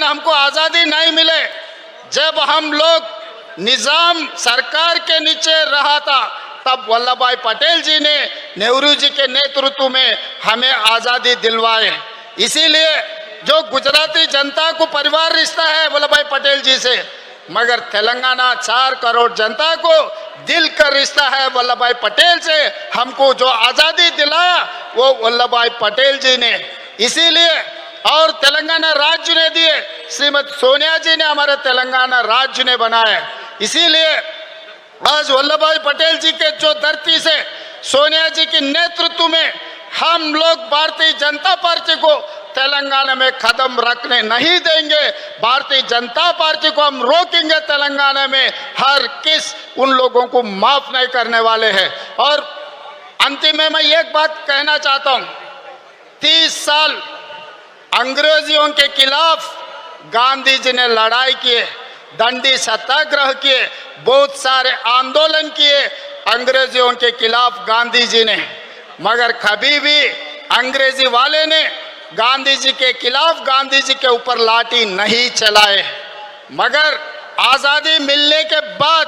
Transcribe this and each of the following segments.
लेकिन हमको आज़ादी नहीं मिले। जब हम लोग निजाम सरकार के नीचे रहा था तब वल्लभ भाई पटेल जी ने नेहरू जी के नेतृत्व में हमें आज़ादी दिलवाए। इसीलिए जो गुजराती जनता को परिवार रिश्ता है वल्लभ भाई पटेल जी से, मगर तेलंगाना 4 करोड़ जनता को दिल का रिश्ता है वल्लभ भाई पटेल से। हमको जो आज़ादी दिलाया वो वल्लभ भाई पटेल जी ने, इसीलिए और तेलंगाना राज्य ने दिए। श्रीमती सोनिया जी ने हमारे तेलंगाना राज्य ने बनाया। इसीलिए आज वल्लभ भाई पटेल जी के जो धरती से सोनिया जी के नेतृत्व में हम लोग भारतीय जनता पार्टी को तेलंगाना में कदम रखने नहीं देंगे। भारतीय जनता पार्टी को हम रोकेंगे तेलंगाना में। हर किस उन लोगों को माफ नहीं करने वाले हैं। और अंतिम में मैं एक बात कहना चाहता हूं, 30 साल अंग्रेजियों के खिलाफ गांधी जी ने लड़ाई किए, दंडी सत्याग्रह किए, बहुत सारे आंदोलन किए अंग्रेजियों के खिलाफ गांधी जी ने, मगर कभी भी अंग्रेजी वाले ने गांधी जी के खिलाफ गांधी जी के ऊपर लाठी नहीं चलाए। मगर आज़ादी मिलने के बाद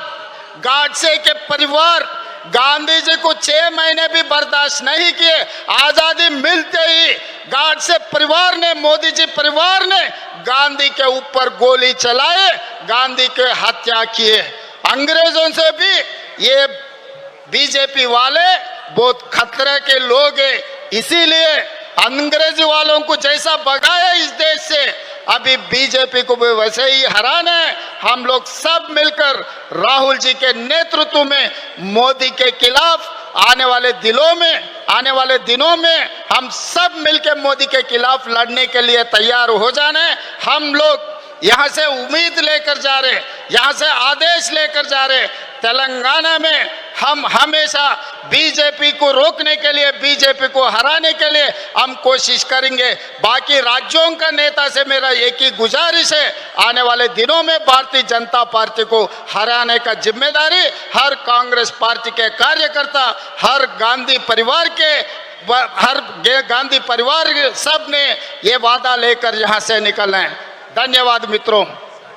गाडसे के परिवार गांधी जी को 6 महीने भी बर्दाश्त नहीं किए। आज़ादी मिलते ही गाडसे परिवार ने, मोदी जी परिवार ने गांधी के ऊपर गोली चलाए, गांधी के हत्या किए। अंग्रेजों से भी ये बीजेपी वाले बहुत खतरे के लोग हैं। इसीलिए अंग्रेजी वालों को जैसा भगाया इस देश से, अभी बीजेपी को भी वैसे ही हराना है। हम लोग सब मिलकर राहुल जी के नेतृत्व में मोदी के खिलाफ आने वाले दिनों में हम सब मिलकर मोदी के खिलाफ लड़ने के लिए तैयार हो जाना है। हम लोग यहाँ से उम्मीद लेकर जा रहे, यहाँ से आदेश लेकर जा रहे। तेलंगाना में हम हमेशा बीजेपी को रोकने के लिए, बीजेपी को हराने के लिए हम कोशिश करेंगे। बाकी राज्यों का नेता से मेरा एक ही गुजारिश है, आने वाले दिनों में भारतीय जनता पार्टी को हराने का जिम्मेदारी हर कांग्रेस पार्टी के कार्यकर्ता, हर गांधी परिवार सब ने ये वादा लेकर यहाँ से निकलना है। धन्यवाद मित्रों।